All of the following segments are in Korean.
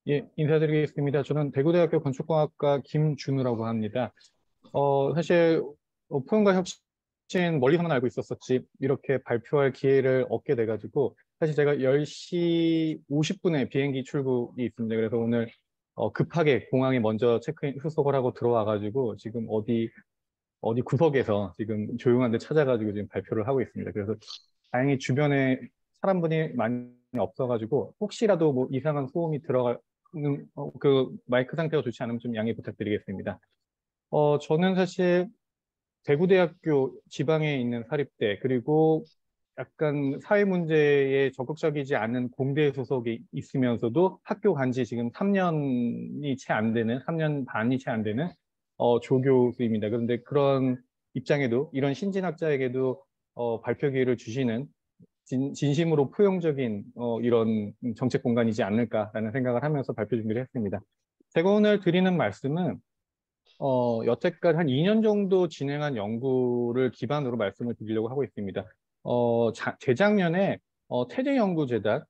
예, 인사드리겠습니다. 저는 대구대학교 건축공학과 김준우라고 합니다. 사실 포용과 혁신 멀리서만 알고 있었었지 이렇게 발표할 기회를 얻게 돼가지고 사실 제가 10시 50분에 비행기 출국이 있습니다. 그래서 오늘 급하게 공항에 먼저 체크인 후속을 하고 들어와가지고 지금 어디 구석에서 지금 조용한 데 찾아가지고 지금 발표를 하고 있습니다. 그래서 다행히 주변에 사람분이 많이 없어가지고 혹시라도 뭐 이상한 소음이 들어가는 그 마이크 상태가 좋지 않으면 좀 양해 부탁드리겠습니다. 저는 사실 대구대학교 지방에 있는 사립대 그리고 약간 사회 문제에 적극적이지 않은 공대 소속이 있으면서도 학교 간지 지금 3년이 채 안 되는, 3년 반이 채 안 되는 조교수입니다. 그런데 그런 입장에도 이런 신진학자에게도 발표 기회를 주시는 진심으로 포용적인 이런 정책 공간이지 않을까라는 생각을 하면서 발표 준비를 했습니다. 제가 오늘 드리는 말씀은 여태까지 한 2년 정도 진행한 연구를 기반으로 말씀을 드리려고 하고 있습니다. 재작년에 태대연구재단,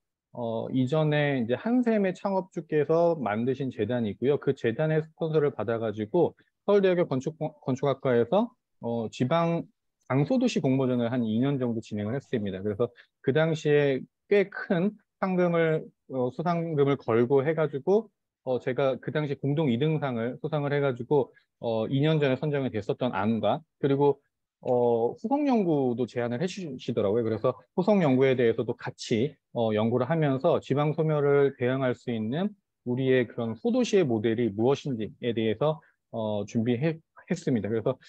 이전에 이제 한샘의 창업주께서 만드신 재단이고요. 그 재단의 스폰서를 받아가지고 서울대학교 건축학과에서 지방 강소도시 공모전을 한 2년 정도 진행을 했습니다. 그래서 그 당시에 꽤 큰 수상금을 걸고 해가지고 제가 그 당시 공동 2등상을 수상을 해가지고 2년 전에 선정이 됐었던 안과 그리고 후속 연구도 제안을 해주시더라고요. 그래서 후속 연구에 대해서도 같이 연구를 하면서 지방 소멸을 대응할 수 있는 우리의 그런 소도시의 모델이 무엇인지에 대해서 준비했습니다. 그래서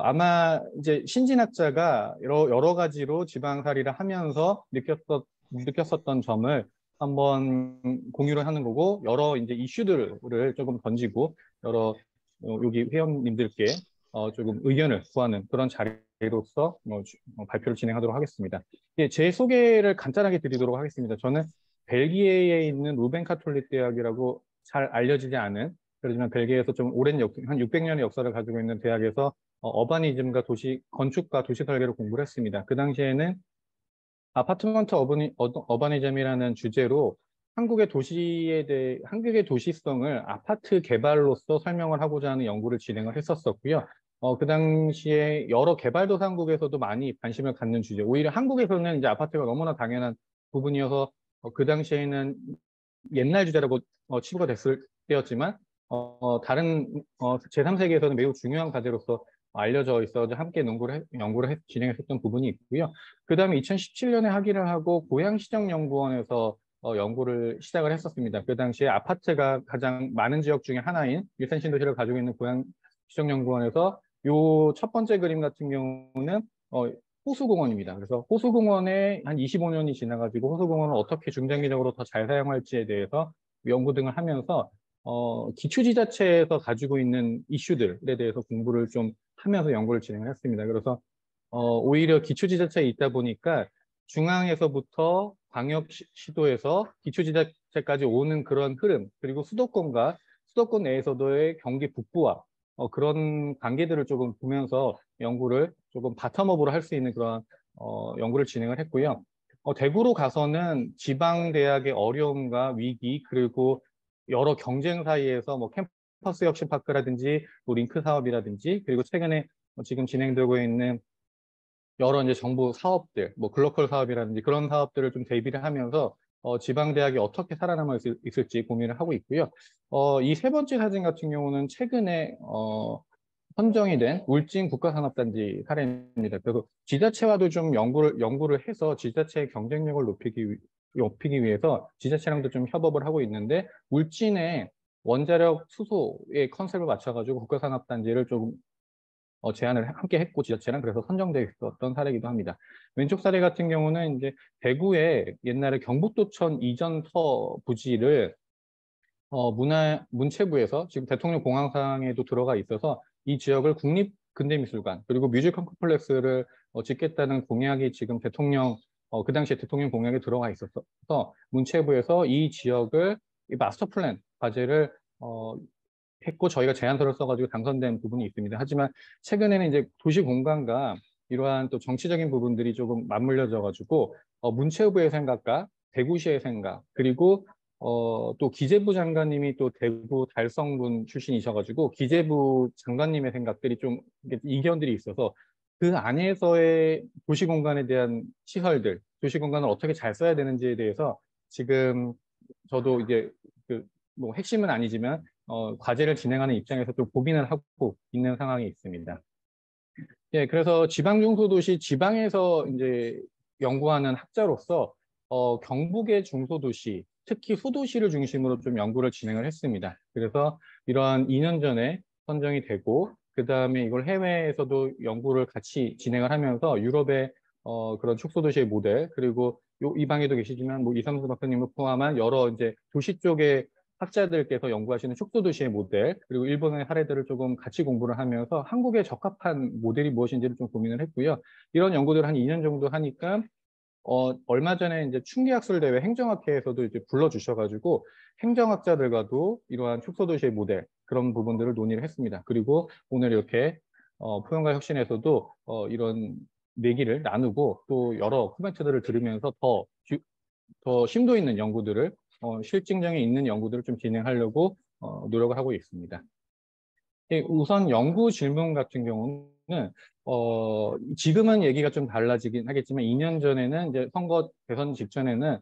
아마 이제 신진학자가 여러 가지로 지방살이를 하면서 느꼈었던 점을 한번 공유를 하는 거고 여러 이제 이슈들을 조금 던지고 여러 여기 회원님들께 조금 의견을 구하는 그런 자리로서 발표를 진행하도록 하겠습니다. 예, 제 소개를 간단하게 드리도록 하겠습니다. 저는 벨기에에 있는 루벤 카톨릭 대학이라고 잘 알려지지 않은 그렇지만 벨기에에서 좀 오랜 한 600년의 역사를 가지고 있는 대학에서 어바니즘과 건축과 도시 설계를 공부를 했습니다. 그 당시에는 아파트먼트 어바니즘이라는 주제로 한국의 도시성을 아파트 개발로서 설명을 하고자 하는 연구를 진행을 했었었고요. 그 당시에 여러 개발도상국에서도 많이 관심을 갖는 주제. 오히려 한국에서는 이제 아파트가 너무나 당연한 부분이어서 그 당시에는 옛날 주제라고 치부가 됐을 때였지만 다른 제3세계에서는 매우 중요한 과제로서 알려져 있어 함께 진행했었던 부분이 있고요. 그 다음에 2017년에 학위를 하고 고양시정연구원에서 연구를 시작을 했었습니다. 그 당시에 아파트가 가장 많은 지역 중에 하나인 일산 신도시를 가지고 있는 고양시정연구원에서 요 첫 번째 그림 같은 경우는 호수공원입니다. 그래서 호수공원에 한 25년이 지나가지고 호수공원을 어떻게 중장기적으로 더 잘 사용할지에 대해서 연구 등을 하면서 기초지자체에서 가지고 있는 이슈들에 대해서 공부를 좀 하면서 연구를 진행을 했습니다. 그래서 오히려 기초지자체에 있다 보니까 중앙에서부터 광역시도에서 기초지자체까지 오는 그런 흐름, 그리고 수도권 내에서도의 경기 북부와 그런 관계들을 조금 보면서 연구를 조금 바텀업으로 할 수 있는 그런 연구를 진행을 했고요. 대구로 가서는 지방대학의 어려움과 위기, 그리고 여러 경쟁 사이에서 뭐 캠퍼스 혁신 파크라든지 또 링크 사업이라든지 그리고 최근에 지금 진행되고 있는 여러 이제 정부 사업들, 뭐 글로컬 사업이라든지 그런 사업들을 좀 대비를 하면서 지방대학이 어떻게 살아남을 수 있을지 고민을 하고 있고요. 이 세 번째 사진 같은 경우는 최근에 선정이 된 울진 국가산업단지 사례입니다. 그래서 지자체와도 좀 연구를 해서 지자체의 경쟁력을 높이기 위해서 지자체랑도 좀 협업을 하고 있는데 울진의 원자력 수소의 컨셉을 맞춰가지고 국가산업단지를 조금 제안을 함께 했고 지자체랑 그래서 선정되어 있었던 사례이기도 합니다. 왼쪽 사례 같은 경우는 이제 대구에 옛날에 경북도청 이전터 부지를 문체부에서 지금 대통령 공항상에도 들어가 있어서 이 지역을 국립근대미술관 그리고 뮤지컬 컴플렉스를 짓겠다는 공약이 지금 그 당시에 대통령 공약에 들어가 있어서 문체부에서 이 지역을 이 마스터 플랜 과제를 했고 저희가 제안서를 써가지고 당선된 부분이 있습니다. 하지만 최근에는 이제 도시 공간과 이러한 또 정치적인 부분들이 조금 맞물려져 가지고 문체부의 생각과 대구시의 생각 그리고 또 기재부 장관님이 또 대구 달성군 출신이셔가지고 기재부 장관님의 생각들이 좀 이견들이 있어서 그 안에서의 도시 공간에 대한 시설들, 도시 공간을 어떻게 잘 써야 되는지에 대해서 지금 저도 이제 뭐 핵심은 아니지만 과제를 진행하는 입장에서 좀 고민을 하고 있는 상황이 있습니다. 예, 그래서 지방 중소도시 지방에서 이제 연구하는 학자로서 경북의 중소도시, 특히 소도시를 중심으로 좀 연구를 진행을 했습니다. 그래서 이러한 2년 전에 선정이 되고 그 다음에 이걸 해외에서도 연구를 같이 진행을 하면서 유럽의 그런 축소도시의 모델 그리고 이 방에도 계시지만 뭐 이삼수 박사님을 포함한 여러 이제 도시 쪽의 학자들께서 연구하시는 축소도시의 모델 그리고 일본의 사례들을 조금 같이 공부를 하면서 한국에 적합한 모델이 무엇인지를 좀 고민을 했고요. 이런 연구들을 한 2년 정도 하니까 얼마 전에 이제 충기학술대회 행정학회에서도 이제 불러주셔가지고 행정학자들과도 이러한 축소도시의 모델 그런 부분들을 논의를 했습니다. 그리고 오늘 이렇게 포용과 혁신에서도 이런 내기를 나누고 또 여러 코멘트들을 들으면서 더 심도 있는 연구들을 실증정에 있는 연구들을 좀 진행하려고 노력을 하고 있습니다. 우선 연구 질문 같은 경우는 지금은 얘기가 좀 달라지긴 하겠지만 2년 전에는 이제 선거 대선 직전에는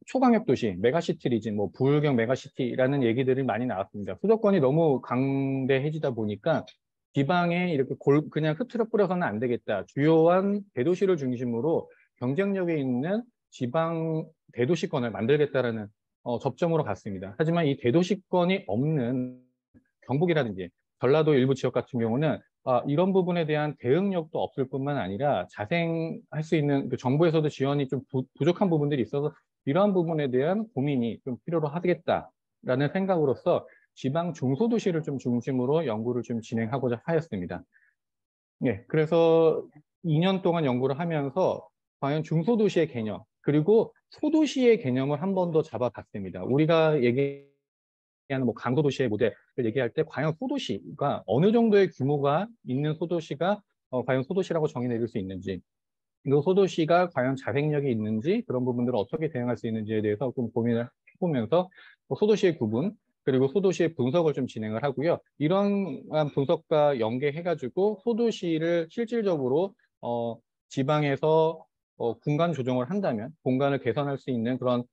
초강력 도시, 메가시티리즘, 뭐 부울경 메가시티라는 얘기들이 많이 나왔습니다. 수도권이 너무 강대해지다 보니까 지방에 이렇게 그냥 흐트러 뿌려서는 안 되겠다. 주요한 대도시를 중심으로 경쟁력이 있는 지방 대도시권을 만들겠다라는 접점으로 갔습니다. 하지만 이 대도시권이 없는 경북이라든지 전라도 일부 지역 같은 경우는 이런 부분에 대한 대응력도 없을 뿐만 아니라 자생할 수 있는 정부에서도 지원이 좀 부족한 부분들이 있어서 이러한 부분에 대한 고민이 좀 필요로 하겠다라는 생각으로서 지방 중소도시를 좀 중심으로 연구를 좀 진행하고자 하였습니다. 예, 그래서 2년 동안 연구를 하면서 과연 중소도시의 개념 그리고 소도시의 개념을 한 번 더 잡아봤습니다. 우리가 얘기하는 뭐 강소도시의 모델을 얘기할 때 과연 소도시가 어느 정도의 규모가 있는 소도시가 과연 소도시라고 정의 내릴 수 있는지 이 소도시가 과연 자생력이 있는지 그런 부분들을 어떻게 대응할 수 있는지에 대해서 좀 고민을 해보면서 소도시의 구분 그리고 소도시의 분석을 좀 진행을 하고요. 이런 분석과 연계해가지고 소도시를 실질적으로 지방에서 공간 조정을 한다면 공간을 개선할 수 있는 그런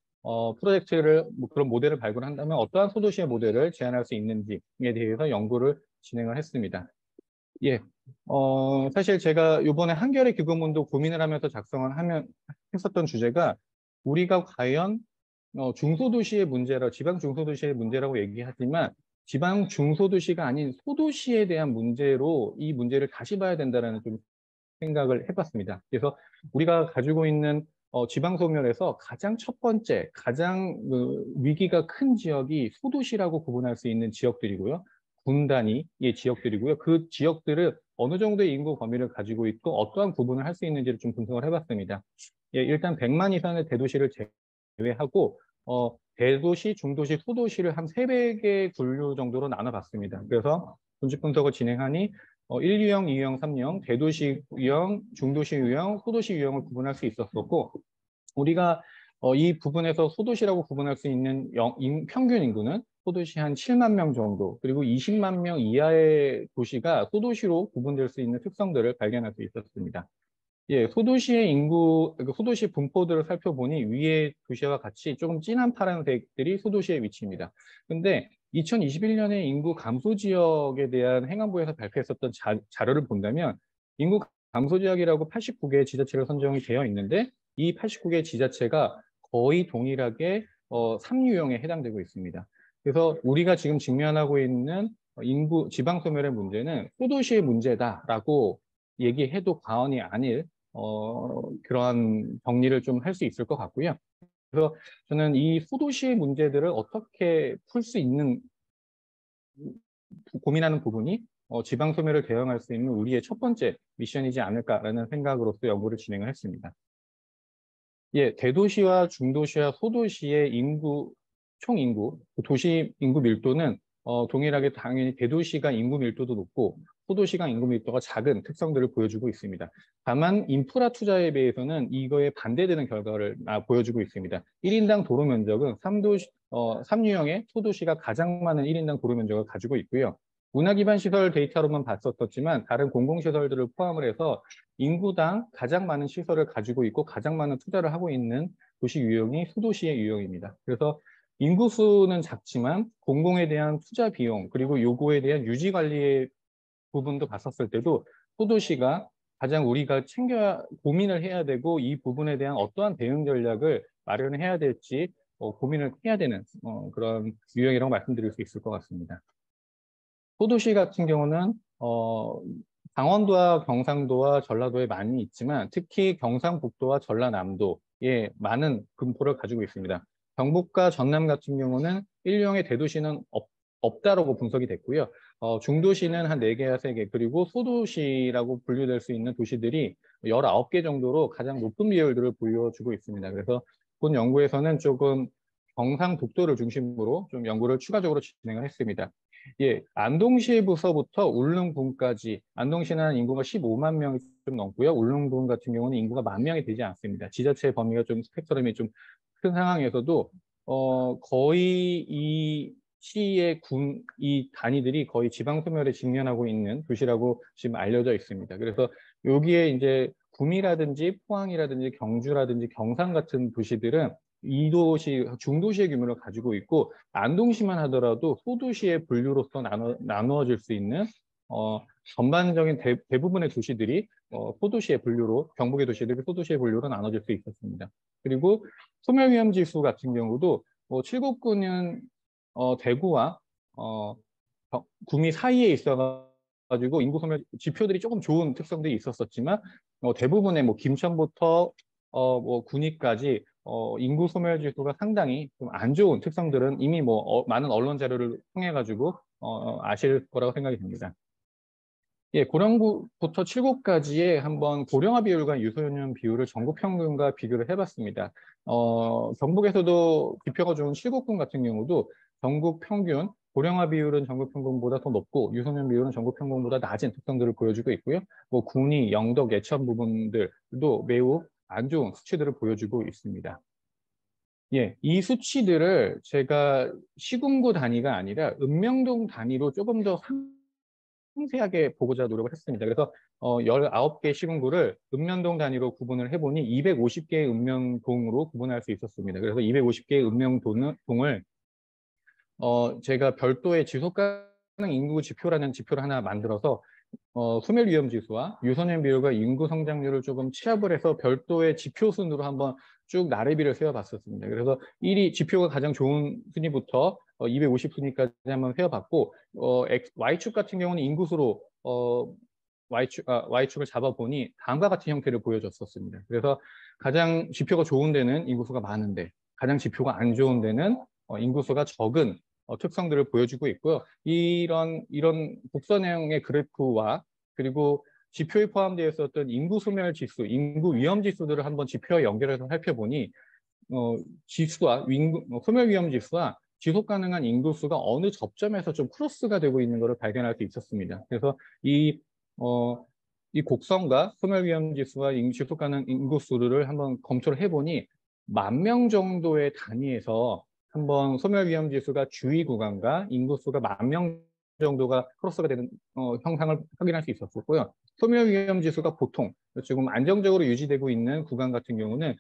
프로젝트를 그런 모델을 발굴한다면 어떠한 소도시의 모델을 제안할 수 있는지에 대해서 연구를 진행을 했습니다. 예, 사실 제가 이번에 한겨레 기고문도 고민을 하면서 했었던 주제가 우리가 과연 중소도시의 문제라 지방 중소도시의 문제라고 얘기하지만 지방 중소도시가 아닌 소도시에 대한 문제로 이 문제를 다시 봐야 된다는 좀 생각을 해봤습니다. 그래서 우리가 가지고 있는 지방 소멸에서 가장 첫 번째, 가장 위기가 큰 지역이 소도시라고 구분할 수 있는 지역들이고요. 군 단위의 지역들이고요. 그 지역들을 어느 정도의 인구 범위를 가지고 있고 어떠한 구분을 할 수 있는지를 좀 분석을 해봤습니다. 예, 일단 100만 이상의 대도시를 제외하고 대도시, 중도시, 소도시를 한 300개 분류 정도로 나눠봤습니다. 그래서 분집 분석을 진행하니 1유형, 2유형, 3유형, 대도시 유형, 중도시 유형, 소도시 유형을 구분할 수 있었고 우리가 이 부분에서 소도시라고 구분할 수 있는 평균 인구는 소도시 한 7만 명 정도 그리고 20만 명 이하의 도시가 소도시로 구분될 수 있는 특성들을 발견할 수 있었습니다. 예, 소도시의 소도시 분포들을 살펴보니 위의 도시와 같이 조금 진한 파란색들이 소도시의 위치입니다. 근데 2021년에 인구 감소 지역에 대한 행안부에서 발표했었던 자료를 본다면 인구 감소 지역이라고 89개의 지자체가 선정이 되어 있는데 이 89개의 지자체가 거의 동일하게 3유형에 해당되고 있습니다. 그래서 우리가 지금 직면하고 있는 인구 지방 소멸의 문제는 소도시의 문제다라고 얘기해도 과언이 아닐 그러한 정리를 좀 할 수 있을 것 같고요. 그래서 저는 이 소도시의 문제들을 어떻게 풀 수 있는 고민하는 부분이 지방 소멸을 대응할 수 있는 우리의 첫 번째 미션이지 않을까라는 생각으로서 연구를 진행을 했습니다. 예, 대도시와 중도시와 소도시의 총 인구, 도시 인구 밀도는 동일하게 당연히 대도시가 인구 밀도도 높고 소도시강 인구 밀도가 작은 특성들을 보여주고 있습니다. 다만 인프라 투자에 비해서는 이거에 반대되는 결과를 보여주고 있습니다. 1인당 도로 면적은 3유형의 소도시가 가장 많은 1인당 도로 면적을 가지고 있고요. 문화 기반 시설 데이터로만 봤었지만 다른 공공시설들을 포함을 해서 인구당 가장 많은 시설을 가지고 있고 가장 많은 투자를 하고 있는 도시 유형이 소도시의 유형입니다. 그래서 인구수는 작지만 공공에 대한 투자 비용 그리고 요거에 대한 유지 관리의 부분도 봤었을 때도 소도시가 가장 우리가 고민을 해야 되고 이 부분에 대한 어떠한 대응 전략을 마련해야 될지 고민을 해야 되는 그런 유형이라고 말씀드릴 수 있을 것 같습니다. 소도시 같은 경우는 강원도와 경상도와 전라도에 많이 있지만 특히 경상북도와 전라남도에 많은 분포를 가지고 있습니다. 경북과 전남 같은 경우는 일류형의 대도시는 없다라고 분석이 됐고요. 중도시는 한 4개와 3개, 그리고 소도시라고 분류될 수 있는 도시들이 19개 정도로 가장 높은 비율들을 보여주고 있습니다. 그래서 본 연구에서는 조금 경상북도를 중심으로 좀 연구를 추가적으로 진행을 했습니다. 예, 안동시부서부터 울릉군까지, 안동시는 인구가 15만 명이 좀 넘고요. 울릉군 같은 경우는 인구가 10,000명이 되지 않습니다. 지자체 범위가 좀 스펙트럼이 좀 큰 상황에서도 거의 이 시의 이 단위들이 거의 지방 소멸에 직면하고 있는 도시라고 지금 알려져 있습니다. 그래서 여기에 이제 구미라든지 포항이라든지 경주라든지 경산 같은 도시들은 이 도시, 중도시의 규모를 가지고 있고 안동시만 하더라도 소도시의 분류로서 나누어질 수 있는 전반적인 대부분의 도시들이 소도시의 분류로, 경북의 도시들이 소도시의 분류로 나눠질 수 있었습니다. 그리고 소멸위험지수 같은 경우도 7국구는 대구와 구미 사이에 있어가지고 인구 소멸 지표들이 조금 좋은 특성들이 있었지만 대부분의 뭐 김천부터 뭐 군위까지 인구 소멸 지수가 상당히 좀 안 좋은 특성들은 이미 뭐 많은 언론 자료를 통해 가지고 아실 거라고 생각이 듭니다. 예, 고령부터 7구까지의 한번 고령화 비율과 유소년 비율을 전국 평균과 비교를 해봤습니다. 경북에서도 지표가 좋은 7구군 같은 경우도 전국 평균 고령화 비율은 전국 평균보다 더 높고 유소년 비율은 전국 평균보다 낮은 특성들을 보여주고 있고요. 뭐 군위, 영덕, 예천 부분들도 매우 안 좋은 수치들을 보여주고 있습니다. 예, 이 수치들을 제가 시군구 단위가 아니라 읍명동 단위로 조금 더 상세하게 보고자 노력을 했습니다. 그래서 19개 시군구를 읍면동 단위로 구분을 해보니 250개의 읍면동으로 구분할 수 있었습니다. 그래서 250개의 읍면동을 제가 별도의 지속 가능 인구 지표라는 지표를 하나 만들어서 소멸 위험 지수와 유소년 비율과 인구 성장률을 조금 취합을 해서 별도의 지표 순으로 한번 쭉 나래비를 세워봤었습니다. 그래서 1위 지표가 가장 좋은 순위부터 250순위까지 한번 세워봤고 Y축 같은 경우는 인구수로 Y축을 잡아보니 다음과 같은 형태를 보여줬었습니다. 그래서 가장 지표가 좋은 데는 인구수가 많은데 가장 지표가 안 좋은 데는 인구수가 적은 특성들을 보여주고 있고요. 이런 복선형의 그래프와 그리고 지표에 포함되어 있었던 인구 소멸 지수, 인구 위험 지수들을 한번 지표와 연결해서 살펴보니 지수와 소멸 위험 지수와 지속 가능한 인구수가 어느 접점에서 좀 크로스가 되고 있는 것을 발견할 수 있었습니다. 그래서 이 곡선과 소멸 위험 지수와 지속 가능 인구수를 한번 검토를 해보니 10,000명 정도의 단위에서 한번 소멸 위험 지수가 주위 구간과 인구수가 10,000명 정도가 크로스가 되는 형상을 확인할 수 있었고요. 소멸 위험 지수가 보통 지금 안정적으로 유지되고 있는 구간 같은 경우는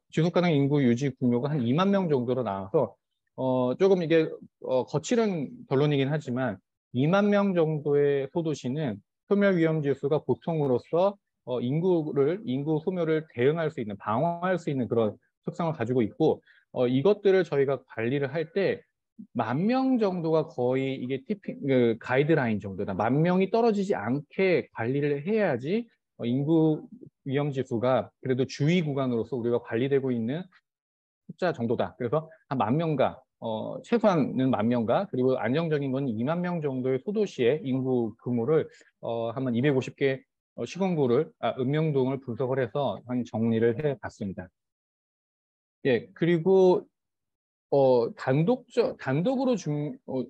지속 가능 인구 유지 규모가 한 20,000명 정도로 나와서 조금 이게 거칠은 결론이긴 하지만 20,000명 정도의 소도시는 소멸 위험 지수가 보통으로서 인구 소멸을 대응할 수 있는, 방어할 수 있는 그런 특성을 가지고 있고 이것들을 저희가 관리를 할 때 10,000명 정도가 거의 이게 가이드라인 정도다. 10,000명이 떨어지지 않게 관리를 해야지 인구 위험 지수가 그래도 주위 구간으로서 우리가 관리되고 있는 숫자 정도다. 그래서 한 10,000명가 최소한은 10,000명가 그리고 안정적인 건 20,000명 정도의 소도시의 인구 규모를 한번 250개 시군구를 읍명동을 분석을 해서 한 정리를 해봤습니다. 예, 그리고 단독으로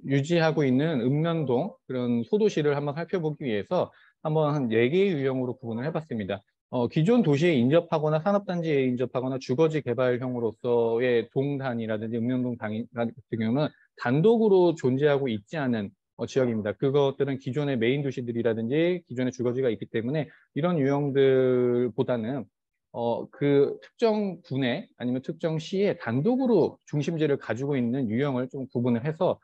유지하고 있는 읍면동 그런 소도시를 한번 살펴보기 위해서 한번 한 4개의 유형으로 구분을 해봤습니다. 기존 도시에 인접하거나 산업단지에 인접하거나 주거지 개발형으로서의 동단이라든지 읍면동 단 같은 경우는 단독으로 존재하고 있지 않은 지역입니다. 그것들은 기존의 메인 도시들이라든지 기존의 주거지가 있기 때문에 이런 유형들보다는 그 특정 군에 아니면 특정 시에 단독으로 중심지를 가지고 있는 유형을 좀 구분을 해서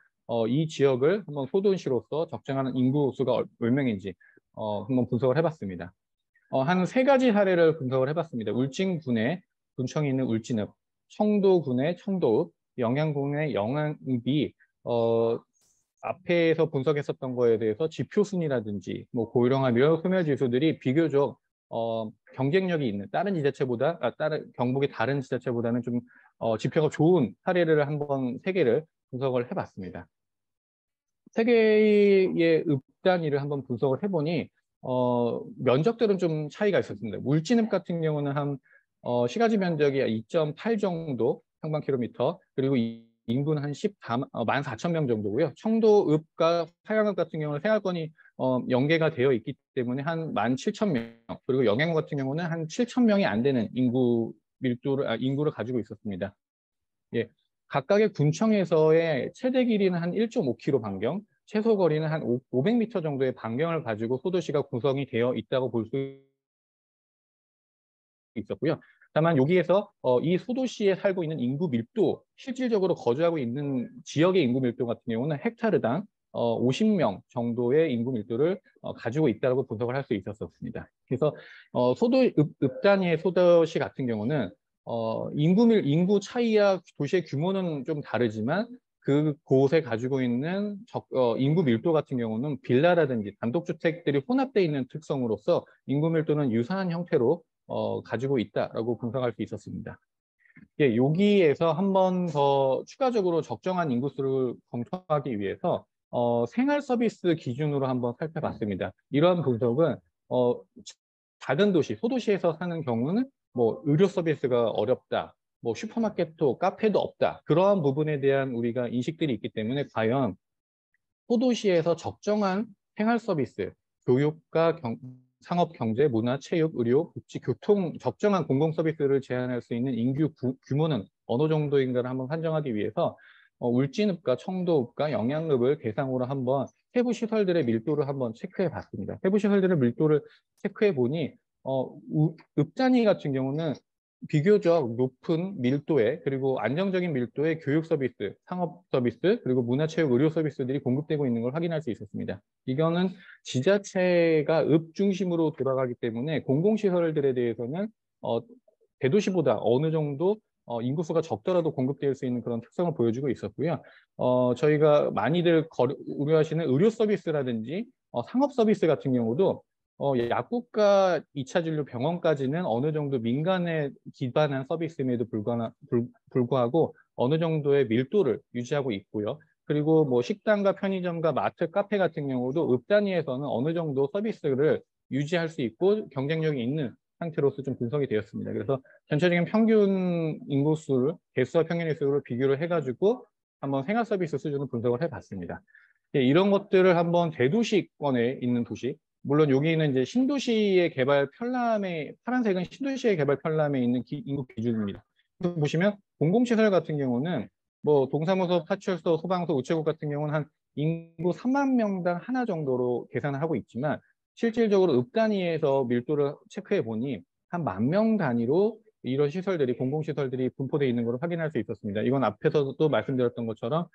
이 지역을 한번 소도시로서 적정한 인구 수가 몇 명인지 한번 분석을 해봤습니다. 한 3가지 사례를 분석을 해봤습니다. 울진군에 군청이 있는 울진읍, 청도군의 청도읍, 영양군의 영양읍이 앞에서 분석했었던 거에 대해서 지표순이라든지 뭐 고령화 이런 소멸 지수들이 비교적 경쟁력이 있는 다른 지자체보다 다른 경북의 다른 지자체보다는 좀 지표가 좋은 사례를 한번 3개를 분석을 해봤습니다. 3개의 읍 단위를 한번 분석을 해보니 면적들은 좀 차이가 있었습니다. 울진읍 같은 경우는 한 시가지 면적이 2.8 정도 평방킬로미터, 그리고 인구는 한 14,000명 정도고요. 청도읍과 화양읍 같은 경우는 생활권이 연계가 되어 있기 때문에 한 17,000명, 그리고 영양읍 같은 경우는 한 7,000명이 안 되는 인구를 가지고 있었습니다. 예, 각각의 군청에서의 최대 길이는 한 1.5km 반경, 최소 거리는 한 500m 정도의 반경을 가지고 소도시가 구성이 되어 있다고 볼 수 있었고요. 다만 여기에서 이 소도시에 살고 있는 인구 밀도, 실질적으로 거주하고 있는 지역의 인구 밀도 같은 경우는 헥타르당 50명 정도의 인구 밀도를 가지고 있다고 분석을 할 수 있었습니다. 그래서 읍 단위의 소도시 같은 경우는 인구 차이와 도시의 규모는 좀 다르지만 그곳에 가지고 있는 인구 밀도 같은 경우는 빌라라든지 단독주택들이 혼합되어 있는 특성으로서 인구 밀도는 유사한 형태로 가지고 있다라고 분석할 수 있었습니다. 예, 여기에서 한 번 더 추가적으로 적정한 인구수를 검토하기 위해서 생활 서비스 기준으로 한번 살펴봤습니다. 이러한 분석은 작은 도시, 소도시에서 사는 경우는 뭐 의료 서비스가 어렵다, 뭐 슈퍼마켓도 카페도 없다, 그러한 부분에 대한 우리가 인식들이 있기 때문에 과연 소도시에서 적정한 생활 서비스, 교육과 상업, 경제, 문화, 체육, 의료, 복지, 교통, 적정한 공공 서비스를 제한할 수 있는 인구 규모는 어느 정도인가를 한번 판정하기 위해서 울진읍과 청도읍과 영양읍을 대상으로 한번 세부 시설들의 밀도를 한번 체크해 봤습니다. 세부 시설들의 밀도를 체크해 보니 읍 단위 같은 경우는 비교적 높은 밀도의, 그리고 안정적인 밀도의 교육 서비스, 상업 서비스, 그리고 문화체육 의료 서비스들이 공급되고 있는 걸 확인할 수 있었습니다. 이거는 지자체가 읍 중심으로 돌아가기 때문에 공공시설들에 대해서는 대도시보다 어느 정도 인구수가 적더라도 공급될 수 있는 그런 특성을 보여주고 있었고요. 저희가 많이들 우려하시는 의료 서비스라든지 상업 서비스 같은 경우도 약국과 2차 진료 병원까지는 어느 정도 민간에 기반한 서비스임에도 불구하고 어느 정도의 밀도를 유지하고 있고요. 그리고 뭐 식당과 편의점과 마트, 카페 같은 경우도 읍 단위에서는 어느 정도 서비스를 유지할 수 있고 경쟁력이 있는 상태로서 좀 분석이 되었습니다. 그래서 전체적인 평균 인구수를, 개수와 평균 인구수를 비교를 해가지고 한번 생활 서비스 수준을 분석을 해봤습니다. 예, 이런 것들을 한번 대도시권에 있는 도시, 물론 여기는 이제 신도시의 개발 편람에, 파란색은 신도시의 개발 편람에 있는 인구 기준입니다. 보시면 공공시설 같은 경우는 뭐 동사무소, 파출소, 소방서, 우체국 같은 경우는 한 인구 3만 명당 하나 정도로 계산을 하고 있지만 실질적으로 읍 단위에서 밀도를 체크해 보니 한 10,000명 단위로 이런 시설들이, 공공시설들이 분포되어 있는 것을 확인할 수 있었습니다. 이건 앞에서도 말씀드렸던 것처럼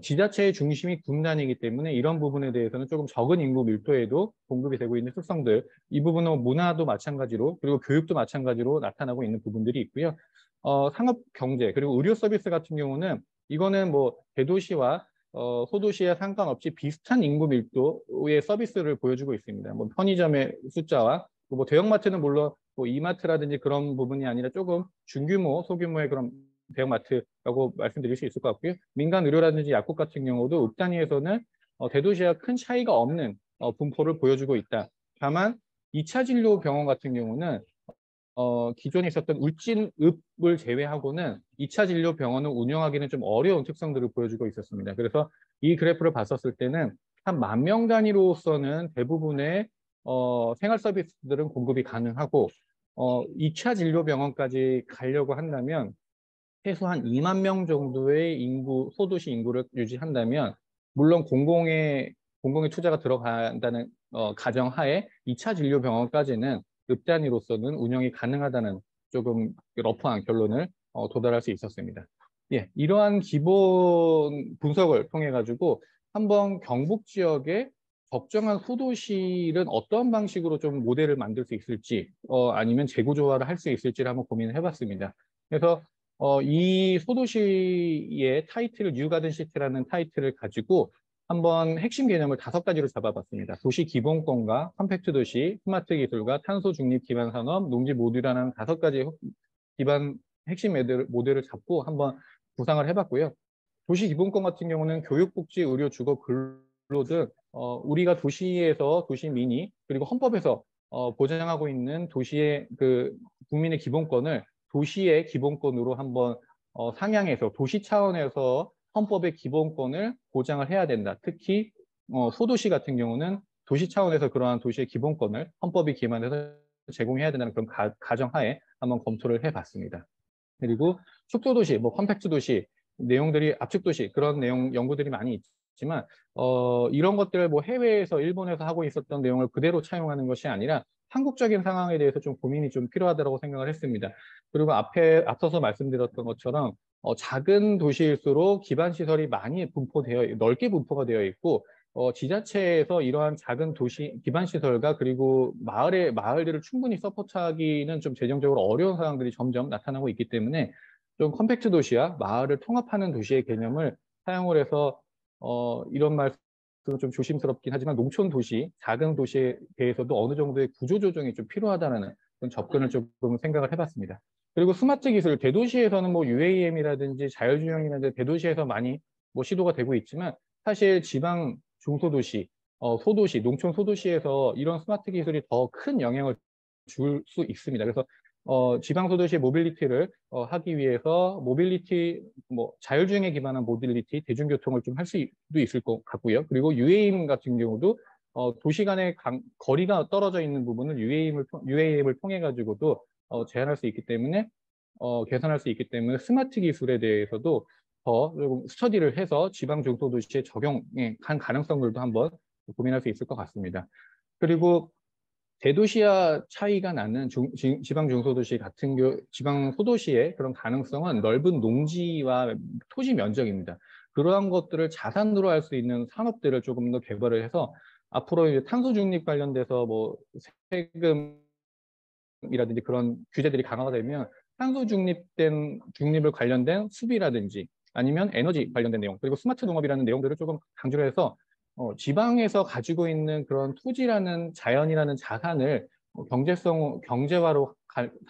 지자체의 중심이 군단이기 때문에 이런 부분에 대해서는 조금 적은 인구 밀도에도 공급이 되고 있는 특성들, 이 부분은 문화도 마찬가지로, 그리고 교육도 마찬가지로 나타나고 있는 부분들이 있고요. 상업, 경제, 그리고 의료 서비스 같은 경우는 이거는 뭐 대도시와 소도시와 상관없이 비슷한 인구 밀도의 서비스를 보여주고 있습니다. 뭐 편의점의 숫자와 뭐 대형마트는 물론 뭐 이마트라든지 그런 부분이 아니라 조금 중규모, 소규모의 그런 대형마트라고 말씀드릴 수 있을 것 같고요. 민간 의료라든지 약국 같은 경우도 읍 단위에서는 대도시와 큰 차이가 없는 분포를 보여주고 있다. 다만 2차 진료 병원 같은 경우는 기존에 있었던 울진읍을 제외하고는 2차 진료 병원을 운영하기는 좀 어려운 특성들을 보여주고 있었습니다. 그래서 이 그래프를 봤었을 때는 한 10,000명 단위로서는 대부분의 생활 서비스들은 공급이 가능하고 2차 진료 병원까지 가려고 한다면 최소한 2만 명 정도의 인구, 소도시 인구를 유지한다면 물론 공공의 투자가 들어간다는 가정하에 2차 진료 병원까지는 읍 단위로서는 운영이 가능하다는 조금 러프한 결론을 도달할 수 있었습니다. 예, 이러한 기본 분석을 통해 가지고 한번 경북 지역에 적정한 소도시는 어떤 방식으로 좀 모델을 만들 수 있을지 아니면 재구조화를 할 수 있을지를 한번 고민을 해봤습니다. 그래서 이 소도시의 타이틀을 뉴가든 시티라는 타이틀을 가지고 한번 핵심 개념을 5가지로 잡아봤습니다. 도시 기본권과 컴팩트 도시, 스마트 기술과 탄소 중립 기반 산업, 농지 모듈화라는 5가지 기반 핵심 모델을 잡고 한번 구상을 해봤고요. 도시 기본권 같은 경우는 교육, 복지, 의료, 주거, 근로 등 우리가 도시에서 도시민이 그리고 헌법에서 보장하고 있는 도시의 그 국민의 기본권을 도시의 기본권으로 한번 상향해서 도시 차원에서 헌법의 기본권을 보장을 해야 된다. 특히 소도시 같은 경우는 도시 차원에서 그러한 도시의 기본권을 헌법이 기반해서 제공해야 된다는 그런 가정하에 한번 검토를 해봤습니다. 그리고 축소도시, 뭐 컴팩트 도시, 내용들이 압축도시 그런 내용 연구들이 많이 있지만 이런 것들을 뭐 해외에서 일본에서 하고 있었던 내용을 그대로 차용하는 것이 아니라 한국적인 상황에 대해서 좀 고민이 좀 필요하다고 생각을 했습니다. 그리고 앞서서 말씀드렸던 것처럼 작은 도시일수록 기반 시설이 많이 넓게 분포가 되어 있고 지자체에서 이러한 작은 도시 기반 시설과 그리고 마을들을 충분히 서포트하기는 좀 재정적으로 어려운 상황들이 점점 나타나고 있기 때문에 좀 컴팩트 도시와 마을을 통합하는 도시의 개념을 사용을 해서 이런 말씀 좀 조심스럽긴 하지만 농촌 도시, 작은 도시에 대해서도 어느 정도의 구조 조정이 좀 필요하다는 그런 접근을 조금 생각을 해봤습니다. 그리고 스마트 기술, 대도시에서는 뭐 UAM이라든지 자율주행이라든지 대도시에서 많이 뭐 시도가 되고 있지만 사실 지방 중소도시, 소도시, 농촌 소도시에서 이런 스마트 기술이 더 큰 영향을 줄 수 있습니다. 그래서 지방 소도시의 모빌리티를 하기 위해서 뭐 자율주행에 기반한 모빌리티, 대중교통을 좀 할 수도 있을 것 같고요. 그리고 UAM 같은 경우도 도시 간의 거리가 떨어져 있는 부분을 UAM을 통해 가지고도 제한할 수 있기 때문에 개선할 수 있기 때문에 스마트 기술에 대해서도 더 조금 스터디를 해서 지방 중소도시에 적용한 가능성들도 한번 고민할 수 있을 것 같습니다. 그리고 대도시와 차이가 나는 지방 중소도시 같은 지방 소도시의 그런 가능성은 넓은 농지와 토지 면적입니다. 그러한 것들을 자산으로 할 수 있는 산업들을 조금 더 개발을 해서 앞으로 이제 탄소 중립 관련돼서 뭐 세금이라든지 그런 규제들이 강화가 되면 탄소 중립을 관련된 수비라든지 아니면 에너지 관련된 내용 그리고 스마트 농업이라는 내용들을 조금 강조를 해서 지방에서 가지고 있는 그런 토지라는 자연이라는 자산을 경제화로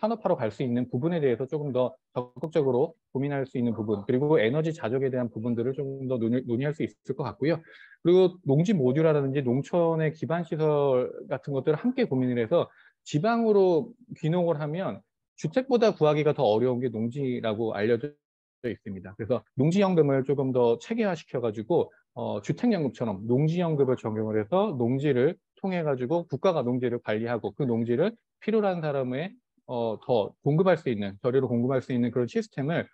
산업화로 갈 수 있는 부분에 대해서 조금 더 적극적으로 고민할 수 있는 부분 그리고 에너지 자족에 대한 부분들을 조금 더 논의할 수 있을 것 같고요. 그리고 농지 모듈화라든지 농촌의 기반 시설 같은 것들을 함께 고민을 해서 지방으로 귀농을 하면 주택보다 구하기가 더 어려운 게 농지라고 알려져 있습니다. 그래서 농지연금을 조금 더 체계화시켜가지고 주택연금처럼 농지연금을 적용을 해서 농지를 통해 가지고 국가가 농지를 관리하고 그 농지를 필요로 한 사람의 더 공급할 수 있는 저리로 공급할 수 있는 그런 시스템을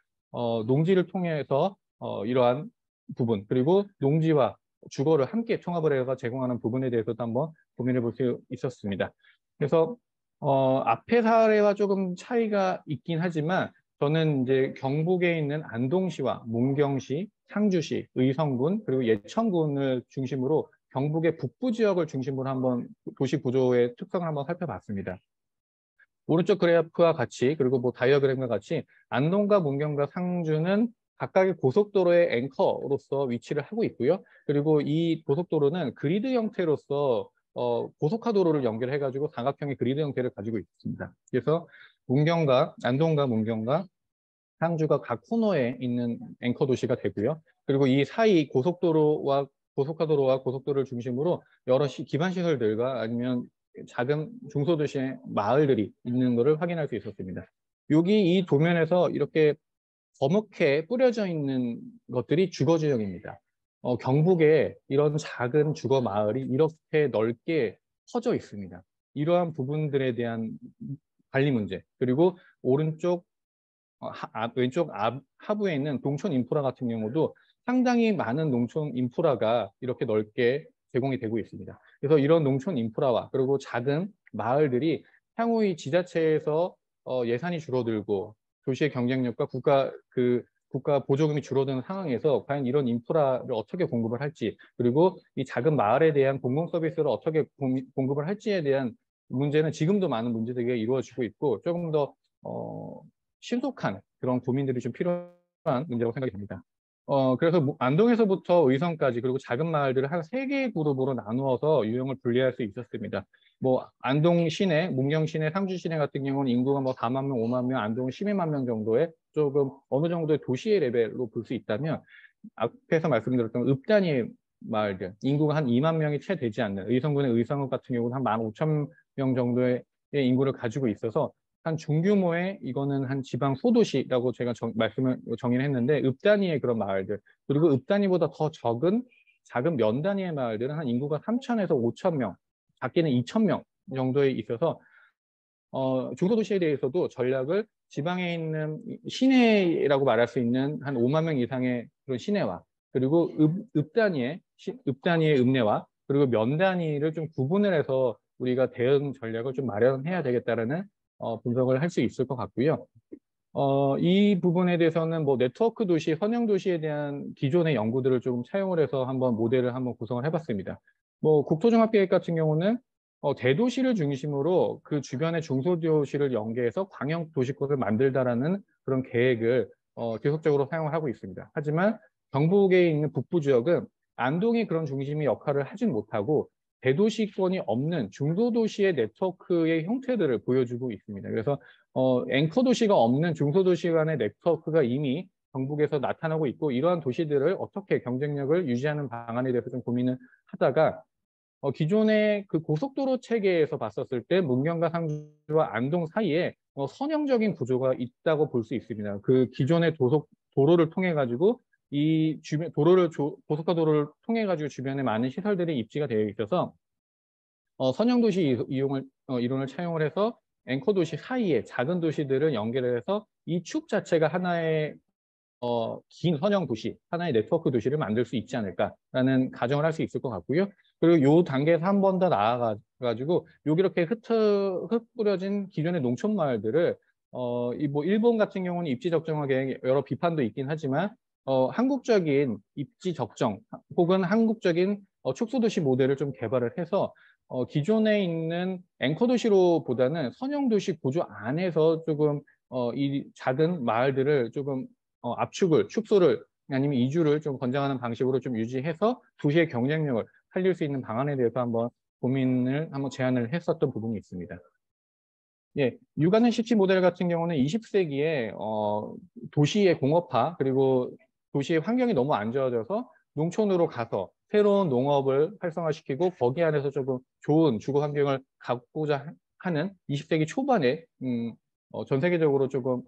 농지를 통해서 이러한 부분 그리고 농지와 주거를 함께 통합을 해서 제공하는 부분에 대해서도 한번 고민해 볼 수 있었습니다. 그래서 앞의 사례와 조금 차이가 있긴 하지만 저는 이제 경북에 있는 안동시와 문경시, 상주시, 의성군 그리고 예천군을 중심으로 경북의 북부 지역을 중심으로 한번 도시 구조의 특성을 한번 살펴봤습니다. 오른쪽 그래프와 같이 그리고 뭐 다이어그램과 같이 안동과 문경과 상주는 각각의 고속도로의 앵커로서 위치를 하고 있고요. 그리고 이 고속도로는 그리드 형태로서 고속화도로를 연결해가지고 삼각형의 그리드 형태를 가지고 있습니다. 그래서 안동과 문경과 상주가 각 코너에 있는 앵커 도시가 되고요. 그리고 이 사이 고속화도로와 고속도로를 중심으로 여러 기반 시설들과 아니면 작은 중소도시의 마을들이 있는 것을 확인할 수 있었습니다. 여기 이 도면에서 이렇게 거멓게 뿌려져 있는 것들이 주거 지역입니다. 경북에 이런 작은 주거 마을이 이렇게 넓게 퍼져 있습니다. 이러한 부분들에 대한 관리 문제, 그리고 오른쪽 왼쪽 하부에 있는 농촌 인프라 같은 경우도 상당히 많은 농촌 인프라가 이렇게 넓게 제공이 되고 있습니다. 그래서 이런 농촌 인프라와 그리고 작은 마을들이 향후 이 지자체에서 예산이 줄어들고 도시의 경쟁력과 국가 보조금이 줄어드는 상황에서 과연 이런 인프라를 어떻게 공급을 할지, 그리고 이 작은 마을에 대한 공공 서비스를 어떻게 공급을 할지에 대한 문제는 지금도 많은 문제들이 이루어지고 있고, 조금 더 신속한 그런 고민들이 좀 필요한 문제라고 생각이 됩니다. 그래서 안동에서부터 의성까지 그리고 작은 마을들을 한 3개의 그룹으로 나누어서 유형을 분리할 수 있었습니다. 뭐 안동 시내, 문경 시내, 상주 시내 같은 경우는 인구가 뭐 4만 명, 5만 명, 안동은 12만 명 정도의 조금 어느 정도의 도시의 레벨로 볼 수 있다면, 앞에서 말씀드렸던 읍 단위의 마을들, 인구가 한 2만 명이 채 되지 않는 의성군의 의성읍 같은 경우는 한 15,000명 정도의 인구를 가지고 있어서 한 중규모의, 이거는 한 지방 소도시라고 제가 말씀을 정의를 했는데, 읍 단위의 그런 마을들, 그리고 읍 단위보다 더 적은 작은 면 단위의 마을들은 한 인구가 3,000에서 5,000명, 작게는 2,000명 정도에 있어서 중소도시에 대해서도 전략을 지방에 있는 시내라고 말할 수 있는 한 5만 명 이상의 그런 시내와, 그리고 읍 단위의 읍내와, 그리고 면 단위를 좀 구분을 해서 우리가 대응 전략을 좀 마련해야 되겠다라는 분석을 할 수 있을 것 같고요. 이 부분에 대해서는 뭐 네트워크 도시, 선형 도시에 대한 기존의 연구들을 좀 차용을 해서 한번 모델을 한번 구성을 해봤습니다. 뭐 국토종합계획 같은 경우는 대도시를 중심으로 그 주변의 중소도시를 연계해서 광역 도시권을 만들다라는 그런 계획을 계속적으로 사용을 하고 있습니다. 하지만 경북에 있는 북부 지역은 안동이 그런 중심의 역할을 하진 못하고 대도시권이 없는 중소도시의 네트워크의 형태들을 보여주고 있습니다. 그래서 앵커 도시가 없는 중소도시 간의 네트워크가 이미 경북에서 나타나고 있고, 이러한 도시들을 어떻게 경쟁력을 유지하는 방안에 대해서 좀 고민을 하다가 기존의 그 고속도로 체계에서 봤었을 때 문경과 상주와 안동 사이에 선형적인 구조가 있다고 볼 수 있습니다. 그 기존의 도로를 통해 가지고 이 주변 고속화 도로를 통해 가지고 주변에 많은 시설들이 입지가 되어 있어서 선형 도시 이론을 차용을 해서 앵커 도시 사이에 작은 도시들을 연결해서 이 축 자체가 하나의 긴 선형 도시, 하나의 네트워크 도시를 만들 수 있지 않을까라는 가정을 할 수 있을 것 같고요. 그리고 요 단계에서 한 번 더 나아가지고 여기 이렇게 흙 뿌려진 기존의 농촌 마을들을 뭐 일본 같은 경우는 입지 적정하게 여러 비판도 있긴 하지만 한국적인 입지 적정 혹은 한국적인 축소도시 모델을 좀 개발을 해서 기존에 있는 앵커 도시로보다는 선형 도시 구조 안에서 조금 이 작은 마을들을 조금 축소를 아니면 이주를 좀 권장하는 방식으로 좀 유지해서 도시의 경쟁력을 살릴 수 있는 방안에 대해서 한번 제안을 했었던 부분이 있습니다. 예, 육아는 십지 모델 같은 경우는 20세기에 도시의 공업화 그리고 도시의 환경이 너무 안 좋아져서 농촌으로 가서 새로운 농업을 활성화시키고 거기 안에서 조금 좋은 주거 환경을 갖고자 하는 20세기 초반에 전 세계적으로 조금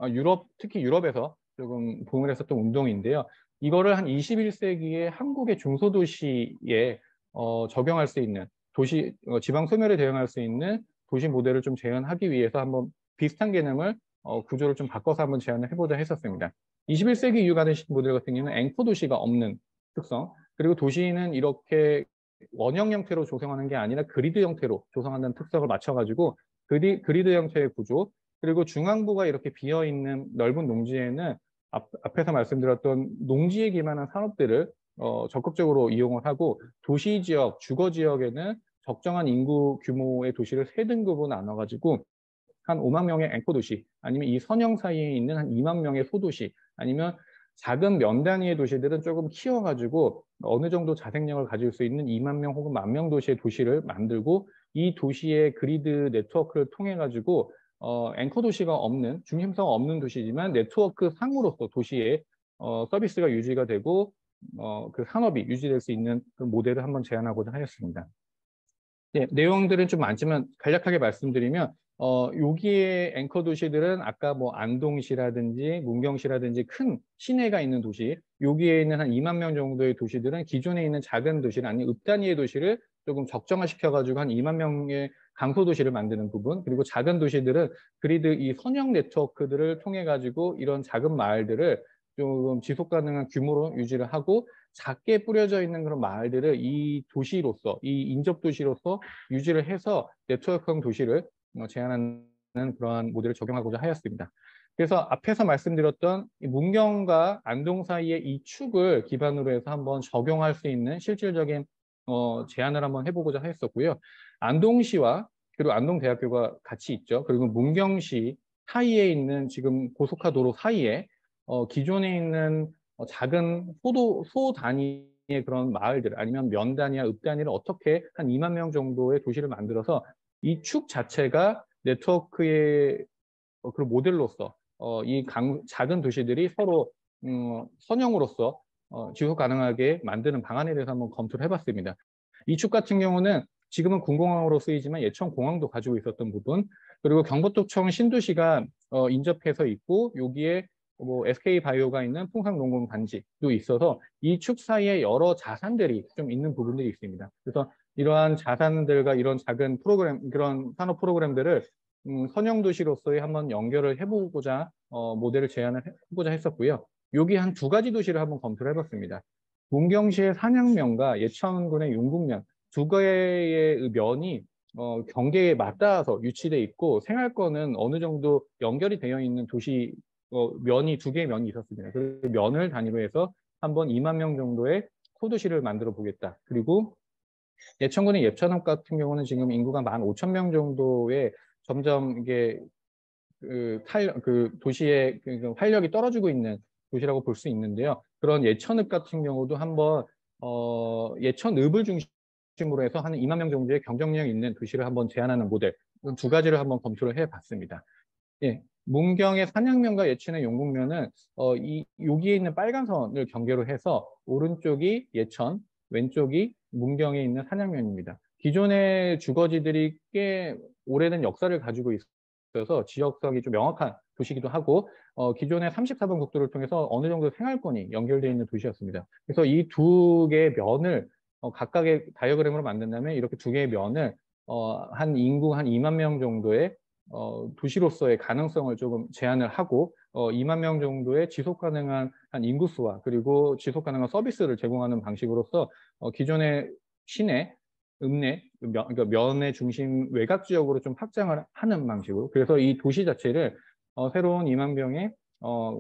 특히 유럽에서 조금 부흥을 했었던 운동인데요. 이거를 한 21세기에 한국의 중소도시에 적용할 수 있는 지방 소멸에 대응할 수 있는 도시 모델을 좀 재현하기 위해서 한번 비슷한 개념을 구조를 좀 바꿔서 한번 제안을 해보자 했었습니다. 21세기 이후 가는 모델 같은 경우는 앵커 도시가 없는 특성, 그리고 도시는 이렇게 원형 형태로 조성하는 게 아니라 그리드 형태로 조성하는 특성을 맞춰가지고 그리드 형태의 구조, 그리고 중앙부가 이렇게 비어있는 넓은 농지에는 앞에서 말씀드렸던 농지에 기반한 산업들을 적극적으로 이용을 하고, 도시 지역, 주거 지역에는 적정한 인구 규모의 도시를 3등급으로 나눠가지고 한 5만 명의 앵커 도시, 아니면 이 선형 사이에 있는 한 2만 명의 소도시, 아니면 작은 면 단위의 도시들은 조금 키워가지고 어느 정도 자생력을 가질 수 있는 2만 명 혹은 1만 명 도시의 도시를 만들고, 이 도시의 그리드 네트워크를 통해 가지고 앵커 도시가 없는, 중심성 없는 도시지만 네트워크 상으로서 도시의 서비스가 유지가 되고 그 산업이 유지될 수 있는 그 모델을 한번 제안하고자 하였습니다. 네, 내용들은 좀 많지만 간략하게 말씀드리면 여기에 앵커 도시들은 아까 뭐 안동시라든지 문경시라든지 큰 시내가 있는 도시, 여기에 있는 한 2만 명 정도의 도시들은 기존에 있는 작은 도시를 아니면 읍 단위의 도시를 조금 적정화시켜가지고 한 2만 명의 강소 도시를 만드는 부분, 그리고 작은 도시들은 그리드 이 선형 네트워크들을 통해 가지고 이런 작은 마을들을 조금 지속 가능한 규모로 유지를 하고, 작게 뿌려져 있는 그런 마을들을 이 도시로서, 이 인접 도시로서 유지를 해서 네트워크형 도시를 제한하는 그러한 모델을 적용하고자 하였습니다. 그래서 앞에서 말씀드렸던 이 문경과 안동 사이의 이 축을 기반으로 해서 한번 적용할 수 있는 실질적인 제안을 한번 해보고자 했었고요. 안동시와 그리고 안동대학교가 같이 있죠. 그리고 문경시 사이에 있는 지금 고속화도로 사이에 기존에 있는 작은 소 단위의 그런 마을들 아니면 면 단위와 읍 단위를 어떻게 한 2만 명 정도의 도시를 만들어서 이 축 자체가 네트워크의 그 모델로서 이 작은 도시들이 서로 선형으로서 지속 가능하게 만드는 방안에 대해서 한번 검토를 해봤습니다. 이 축 같은 경우는 지금은 군공항으로 쓰이지만 예천 공항도 가지고 있었던 부분, 그리고 경북도청 신도시가 인접해서 있고 여기에 뭐 SK바이오가 있는 풍산농공 단지도 있어서 이 축 사이에 여러 자산들이 좀 있는 부분들이 있습니다. 그래서 이러한 자산들과 이런 작은 프로그램, 그런 산업 프로그램들을 선형 도시로서의 한번 연결을 해보고자 모델을 제안을 해보자 했었고요. 여기 한 두 가지 도시를 한번 검토를 해봤습니다. 문경시의 산양면과 예천군의 윤국면 두 개의 면이 경계에 맞닿아서 유치돼 있고 생활권은 어느 정도 연결이 되어 있는 도시 면이 두 개의 면이 있었습니다. 그 면을 단위로 해서 한번 2만 명 정도의 소도시를 만들어 보겠다. 그리고 예천군의 예천읍 같은 경우는 지금 인구가 15,000명 정도의 점점 이게 그 도시의 그 활력이 떨어지고 있는 도시라고 볼 수 있는데요. 그런 예천읍 같은 경우도 한번 예천읍을 중심으로 해서 한 2만 명 정도의 경쟁력 있는 도시를 한번 제안하는 모델 두 가지를 한번 검토를 해봤습니다. 예, 문경의 산양면과 예천의 용국면은 여기에 있는 빨간 선을 경계로 해서 오른쪽이 예천, 왼쪽이 문경에 있는 산양면입니다. 기존의 주거지들이 꽤 오래된 역사를 가지고 있어서 지역성이 좀 명확한 도시이기도 하고 기존의 34번 국도를 통해서 어느 정도 생활권이 연결되어 있는 도시였습니다. 그래서 이 두 개의 면을 각각의 다이어그램으로 만든다면 이렇게 두 개의 면을 한 인구 한 2만 명 정도의 도시로서의 가능성을 조금 제한을 하고 2만 명 정도의 지속 가능한 한 인구수와 그리고 지속 가능한 서비스를 제공하는 방식으로서 기존의 시내, 읍내, 그러니까 면의 중심 외곽 지역으로 좀 확장을 하는 방식으로, 그래서 이 도시 자체를 새로운 2만 명의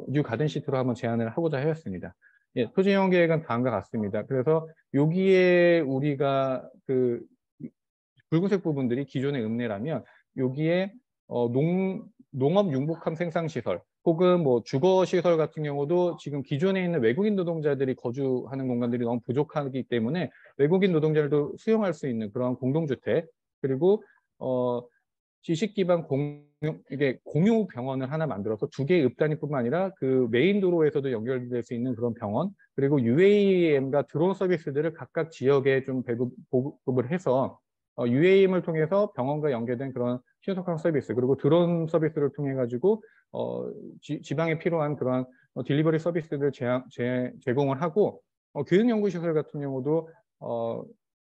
뉴 가든시티로 한번 제안을 하고자 하였습니다. 예, 토지이용 계획은 다음과 같습니다. 그래서 여기에 우리가 그 붉은색 부분들이 기존의 읍내라면 여기에 농업 융복함 생산시설 혹은 뭐 주거시설 같은 경우도 지금 기존에 있는 외국인 노동자들이 거주하는 공간들이 너무 부족하기 때문에 외국인 노동자들도 수용할 수 있는 그런 공동주택, 그리고 지식 기반 공유 병원을 하나 만들어서 두 개의 읍단위뿐만 아니라 그 메인 도로에서도 연결될 수 있는 그런 병원, 그리고 UAM과 드론 서비스들을 각각 지역에 좀 보급을 해서 UAM을 통해서 병원과 연계된 그런 신속한 서비스, 그리고 드론 서비스를 통해 가지고 지방에 필요한 그런 딜리버리 서비스들을 제공을 하고 교육연구시설 같은 경우도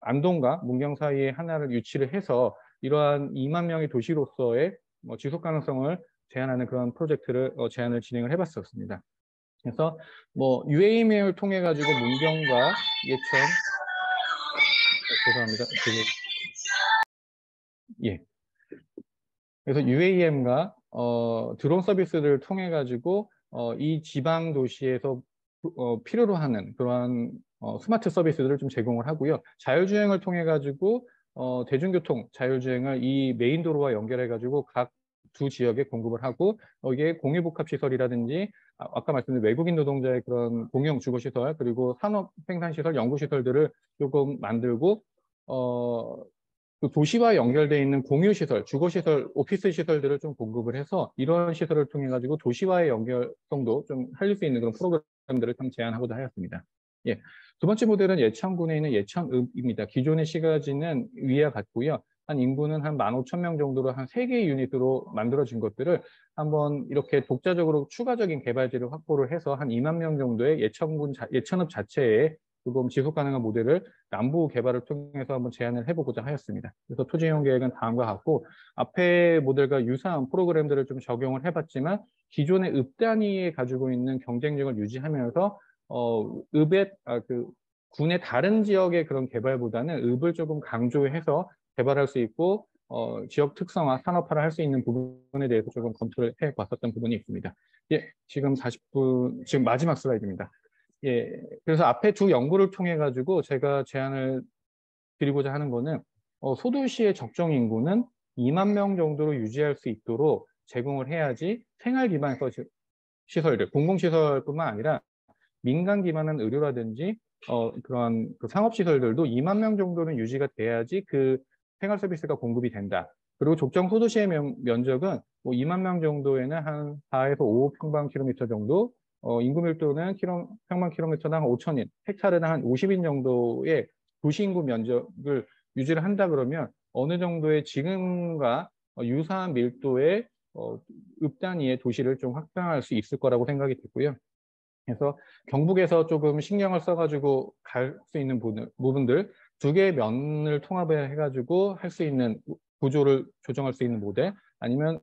안동과 문경 사이에 하나를 유치를 해서 이러한 2만 명의 도시로서의 지속 가능성을 제한하는 그런 프로젝트를 제안을 진행을 해봤었습니다. 그래서 뭐 UAM을 통해 가지고 문경과 예천 죄송합니다. 예. 그래서 UAM과 드론 서비스를 통해 가지고 이 지방 도시에서 필요로 하는 그러한 스마트 서비스들을 좀 제공을 하고요. 자율주행을 통해 가지고 대중교통 자율주행을 이 메인 도로와 연결해 가지고 각 두 지역에 공급을 하고 이게 공유복합시설이라든지 아까 말씀드린 외국인 노동자의 그런 공용 주거시설 그리고 산업 생산시설, 연구시설들을 조금 만들고 그 도시와 연결되어 있는 공유시설, 주거시설, 오피스 시설들을 좀 공급을 해서 이런 시설을 통해 가지고 도시와의 연결성도 좀 살릴 수 있는 그런 프로그램들을 좀 제안하고자 하였습니다. 예. 두 번째 모델은 예천군에 있는 예천읍입니다. 기존의 시가지는 위와 같고요. 한 인구는 한 15,000명 정도로 한 3개의 유닛으로 만들어진 것들을 한번 이렇게 독자적으로 추가적인 개발지를 확보를 해서 한 2만 명 정도의 예천읍 자체에 조금 지속 가능한 모델을 남부 개발을 통해서 한번 제안을 해보고자 하였습니다. 그래서 토지 이용 계획은 다음과 같고, 앞에 모델과 유사한 프로그램들을 좀 적용을 해봤지만 기존의 읍 단위에 가지고 있는 경쟁력을 유지하면서 군의 다른 지역의 그런 개발보다는 읍을 조금 강조해서 개발할 수 있고, 지역 특성화, 산업화를 할 수 있는 부분에 대해서 조금 검토를 해봤었던 부분이 있습니다. 예, 지금 40분, 지금 마지막 슬라이드입니다. 예, 그래서 앞에 두 연구를 통해 가지고 제가 제안을 드리고자 하는 거는, 소도시의 적정 인구는 2만 명 정도로 유지할 수 있도록 제공을 해야지 생활 기반 시설들, 공공시설뿐만 아니라 민간 기반한 의료라든지 그런 그 상업시설들도 2만 명 정도는 유지가 돼야지 그 생활 서비스가 공급이 된다. 그리고 적정 소도시의 면적은 뭐 2만 명 정도에는 한 4에서 5 평방킬로미터 정도, 인구 밀도는 평방킬로미터당 5,000인, 헥타르당 한 50인 정도의 도시 인구 면적을 유지를 한다 그러면 어느 정도의 지금과 유사한 밀도의 읍 단위의 도시를 좀 확장할 수 있을 거라고 생각이 됐고요. 그래서 경북에서 조금 신경을 써가지고 갈 수 있는 부분들 두 개의 면을 통합을 해가지고 할 수 있는 구조를 조정할 수 있는 모델, 아니면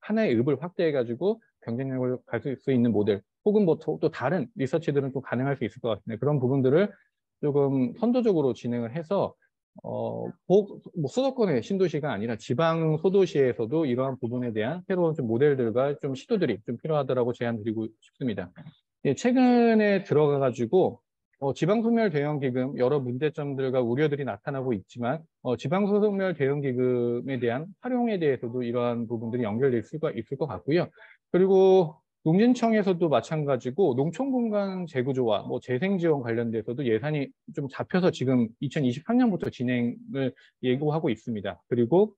하나의 읍을 확대해가지고 경쟁력을 가질 수 있는 모델, 혹은 뭐 또 다른 리서치들은 또 가능할 수 있을 것 같은데, 그런 부분들을 조금 선도적으로 진행을 해서 뭐 수도권의 신도시가 아니라 지방 소도시에서도 이러한 부분에 대한 새로운 좀 모델들과 좀 시도들이 좀 필요하다고 제안드리고 싶습니다. 예, 최근에 들어가가지고 지방소멸 대응기금 여러 문제점들과 우려들이 나타나고 있지만 지방소멸 대응기금에 대한 활용에 대해서도 이러한 부분들이 연결될 수가 있을 것 같고요. 그리고 농진청에서도 마찬가지고 농촌공간 재구조와 뭐 재생지원 관련돼서도 예산이 좀 잡혀서 지금 2023년부터 진행을 예고하고 있습니다. 그리고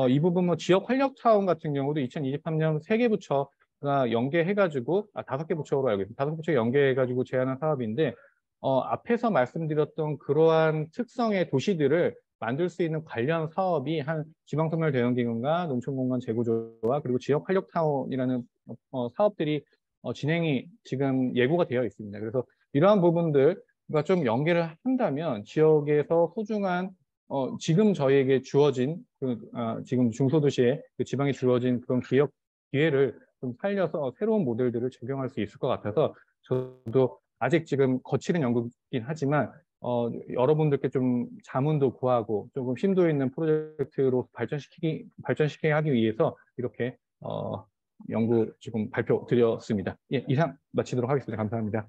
이 부분 뭐 지역 활력 차원 같은 경우도 2023년 3개 부처가 연계해가지고 5개 부처로 알고 있습니다. 5개 부처 연계해가지고 제안한 사업인데 앞에서 말씀드렸던 그러한 특성의 도시들을 만들 수 있는 관련 사업이 한 지방소멸 대응기금과 농촌공간 재구조와 그리고 지역 활력 타운이라는 사업들이 진행이 지금 예고가 되어 있습니다. 그래서 이러한 부분들과 좀 연계를 한다면 지역에서 소중한 지금 저희에게 주어진 지금 중소도시에 그 지방에 주어진 그런 기업 기회를 좀 살려서 새로운 모델들을 적용할 수 있을 것 같아서 저도 아직 지금 거치는 연구이긴 하지만 여러분들께 좀 자문도 구하고 조금 심도 있는 프로젝트로 발전시키게 하기 위해서 이렇게 연구 지금 발표 드렸습니다. 예, 이상 마치도록 하겠습니다. 감사합니다.